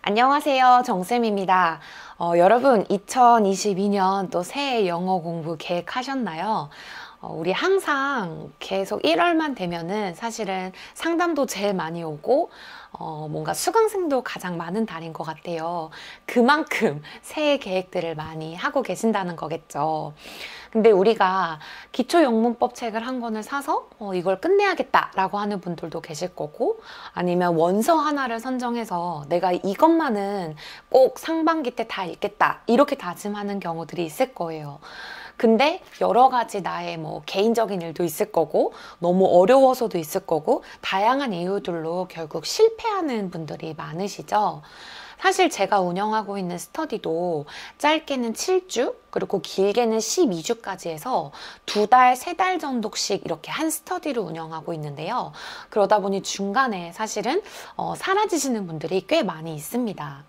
안녕하세요. 정쌤입니다. 여러분, 2022년 또 새해 영어 공부 계획하셨나요? 우리 항상 계속 1월만 되면은 사실은 상담도 제일 많이 오고, 뭔가 수강생도 가장 많은 달인 것 같아요. 그만큼 새해 계획들을 많이 하고 계신다는 거겠죠. 근데 우리가 기초영문법 책을 한 권을 사서 이걸 끝내야겠다라고 하는 분들도 계실 거고, 아니면 원서 하나를 선정해서 내가 이것만은 꼭 상반기 때 다 읽겠다 이렇게 다짐하는 경우들이 있을 거예요. 근데 여러 가지 나의 개인적인 일도 있을 거고, 너무 어려워서도 있을 거고, 다양한 이유들로 결국 실패하는 분들이 많으시죠. 사실 제가 운영하고 있는 스터디도 짧게는 7주, 그리고 길게는 12주까지 해서 2달, 3달 정도씩 이렇게 한 스터디를 운영하고 있는데요. 그러다 보니 중간에 사실은 사라지시는 분들이 꽤 많이 있습니다.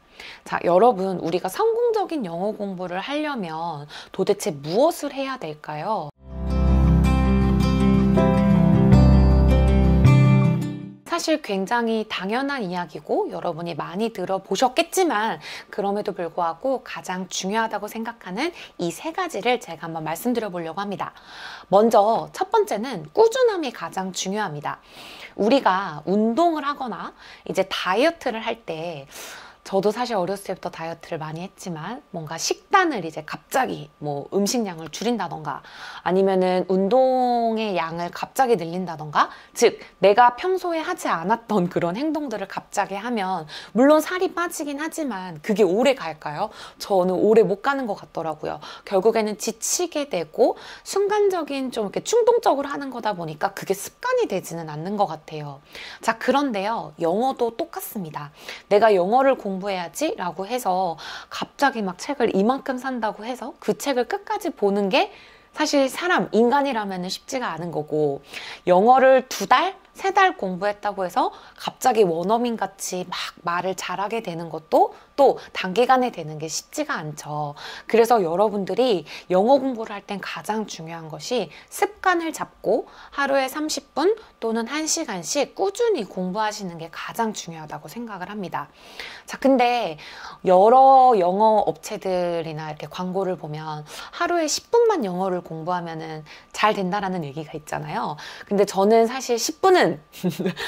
자, 여러분, 우리가 성공적인 영어 공부를 하려면 도대체 무엇을 해야 될까요? 사실 굉장히 당연한 이야기고 여러분이 많이 들어보셨겠지만 그럼에도 불구하고 가장 중요하다고 생각하는 이 3가지를 제가 한번 말씀드려 보려고 합니다. 먼저 첫 번째는 꾸준함이 가장 중요합니다. 우리가 운동을 하거나 이제 다이어트를 할 때, 저도 사실 어렸을 때부터 다이어트를 많이 했지만 뭔가 식단을 이제 갑자기 음식량을 줄인다던가 아니면은 운동의 양을 갑자기 늘린다던가, 즉 내가 평소에 하지 않았던 그런 행동들을 갑자기 하면 물론 살이 빠지긴 하지만 그게 오래 갈까요? 저는 오래 못 가는 것 같더라고요. 결국에는 지치게 되고 순간적인 좀 이렇게 충동적으로 하는 거다 보니까 그게 습관이 되지는 않는 것 같아요. 자, 그런데요, 영어도 똑같습니다. 내가 영어를 공부해야지 라고 해서 갑자기 막 책을 이만큼 산다고 해서 그 책을 끝까지 보는 게 사실 인간이라면 쉽지가 않은 거고, 영어를 2달, 3달 공부했다고 해서 갑자기 원어민 같이 막 말을 잘하게 되는 것도 또 단기간에 되는 게 쉽지가 않죠. 그래서 여러분들이 영어 공부를 할 땐 가장 중요한 것이 습관을 잡고 하루에 30분 또는 1시간씩 꾸준히 공부하시는 게 가장 중요하다고 생각을 합니다. 자, 근데 여러 영어 업체들이나 이렇게 광고를 보면 하루에 10분만 영어를 공부하면은 잘 된다라는 얘기가 있잖아요. 근데 저는 사실 10분은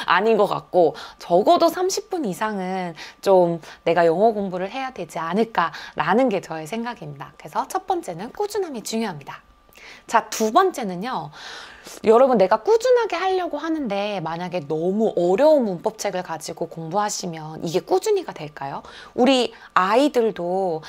아닌 것 같고, 적어도 30분 이상은 좀 내가 영어 공부를 해야 되지 않을까라는 게 저의 생각입니다. 그래서 첫 번째는 꾸준함이 중요합니다. 자, 2번째는요. 여러분, 내가 꾸준하게 하려고 하는데 만약에 너무 어려운 문법책을 가지고 공부하시면 이게 꾸준히가 될까요? 우리 아이들도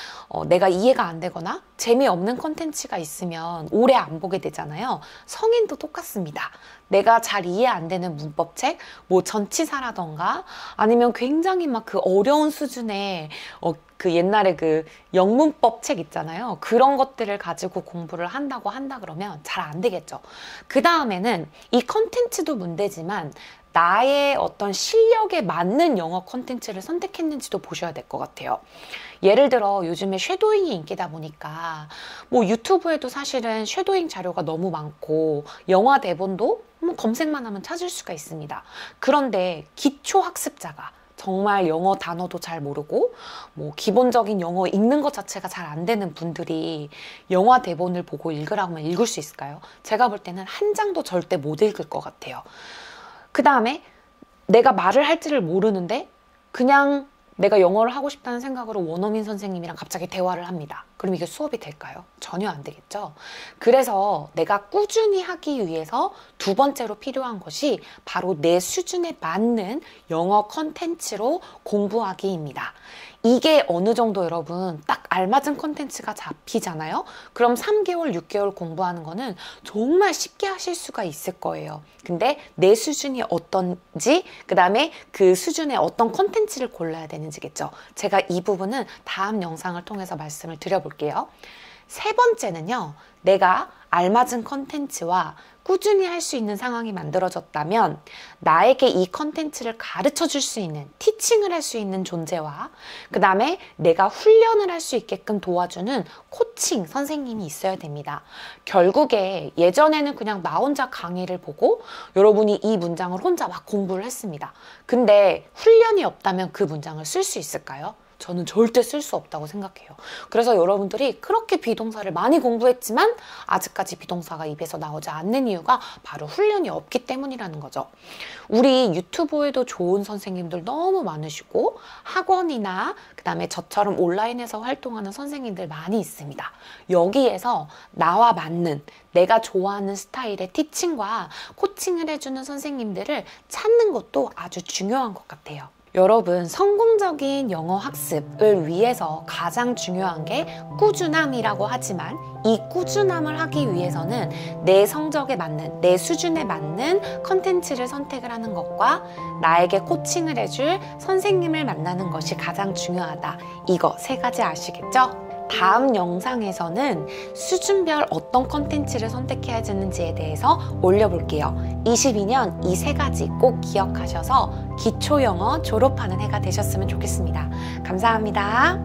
내가 이해가 안 되거나 재미없는 콘텐츠가 있으면 오래 안 보게 되잖아요. 성인도 똑같습니다. 내가 잘 이해 안 되는 문법책, 전치사라던가 아니면 굉장히 막 그 어려운 수준의 그 옛날에 그 영문법 책 있잖아요. 그런 것들을 가지고 공부를 한다 그러면 잘 안 되겠죠. 그 다음에는 이 컨텐츠도 문제지만 나의 어떤 실력에 맞는 영어 컨텐츠를 선택했는지도 보셔야 될 것 같아요. 예를 들어 요즘에 쉐도잉이 인기다 보니까 유튜브에도 사실은 쉐도잉 자료가 너무 많고 영화 대본도 검색만 하면 찾을 수가 있습니다. 그런데 기초 학습자가 정말 영어 단어도 잘 모르고 기본적인 영어 읽는 것 자체가 잘 안 되는 분들이 영화 대본을 보고 읽으라고 하면 읽을 수 있을까요? 제가 볼 때는 한 장도 절대 못 읽을 것 같아요. 그 다음에 내가 말을 할지를 모르는데 그냥 내가 영어를 하고 싶다는 생각으로 원어민 선생님이랑 갑자기 대화를 합니다. 그럼 이게 수업이 될까요? 전혀 안 되겠죠? 그래서 내가 꾸준히 하기 위해서 2번째로 필요한 것이 바로 내 수준에 맞는 영어 컨텐츠로 공부하기입니다. 이게 어느 정도 여러분 딱 알맞은 컨텐츠가 잡히잖아요? 그럼 3개월, 6개월 공부하는 거는 정말 쉽게 하실 수가 있을 거예요. 근데 내 수준이 어떤지, 그 다음에 그 수준의 어떤 컨텐츠를 골라야 되는지겠죠. 제가 이 부분은 다음 영상을 통해서 말씀을 드려볼게요. 3번째는요, 내가 알맞은 컨텐츠와 꾸준히 할 수 있는 상황이 만들어졌다면 나에게 이 컨텐츠를 가르쳐 줄 수 있는, 티칭을 할 수 있는 존재와 그 다음에 내가 훈련을 할 수 있게끔 도와주는 코칭 선생님이 있어야 됩니다. 결국에 예전에는 그냥 나 혼자 강의를 보고 여러분이 이 문장을 혼자 막 공부를 했습니다. 근데 훈련이 없다면 그 문장을 쓸 수 있을까요? 저는 절대 쓸 수 없다고 생각해요. 그래서 여러분들이 그렇게 비동사를 많이 공부했지만 아직까지 비동사가 입에서 나오지 않는 이유가 바로 훈련이 없기 때문이라는 거죠. 우리 유튜브에도 좋은 선생님들 너무 많으시고 학원이나 그다음에 저처럼 온라인에서 활동하는 선생님들 많이 있습니다. 여기에서 나와 맞는 내가 좋아하는 스타일의 티칭과 코칭을 해주는 선생님들을 찾는 것도 아주 중요한 것 같아요. 여러분, 성공적인 영어 학습을 위해서 가장 중요한 게 꾸준함이라고 하지만 이 꾸준함을 하기 위해서는 내 성적에 맞는, 내 수준에 맞는 컨텐츠를 선택을 하는 것과 나에게 코칭을 해줄 선생님을 만나는 것이 가장 중요하다. 이거 세 가지 아시겠죠? 다음 영상에서는 수준별 어떤 컨텐츠를 선택해야 되는지에 대해서 올려볼게요. 22년 이 세 가지 꼭 기억하셔서 기초영어 졸업하는 해가 되셨으면 좋겠습니다. 감사합니다.